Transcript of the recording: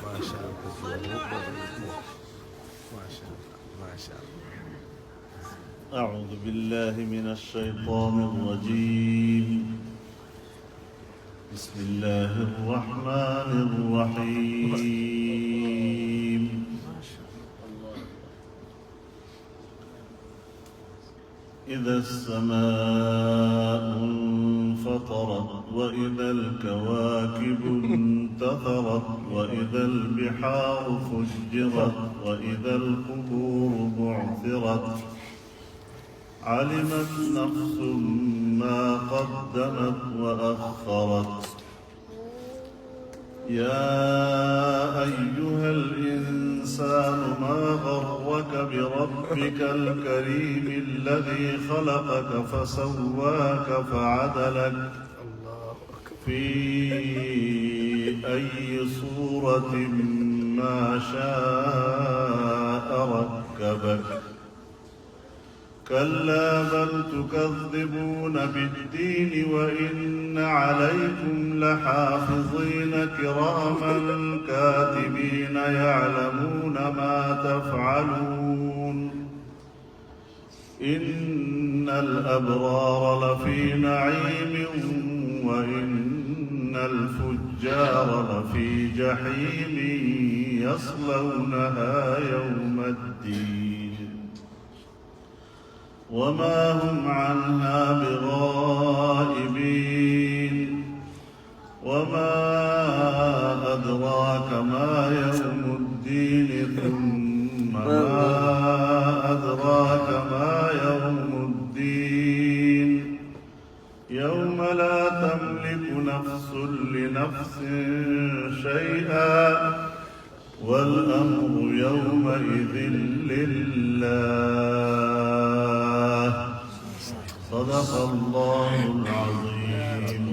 ما شاء الله ما شاء الله ما شاء الله. أعوذ بالله من الشيطان الرجيم. بسم الله الرحمن الرحيم. إذا السماء انفطرت وإذا الكواكب انتثرت وإذا البحار فجرت وإذا القبور بعثرت علمت نفس ما قدمت وأخرت. يا أيها الإنسان ما غرك بربك الكريم الذي خلقك فسواك فعدلك في أي صورة ما شاء ركبك. كلا بل تكذبون بالدين وإن عليكم لحافظين كراما كاتبين يعلمون ما تفعلون. إن الأبرار لفي نعيم وإن الفجار لفي جحيم يصلونها يوم الدين وما هم عنها بغائبين. وما أدراك ما يوم الدين ثم ما أدراك ما يوم الدين يوم لا تملك نفس لنفس شيئا والأمر يومئذ لله. صدق الله العظيم.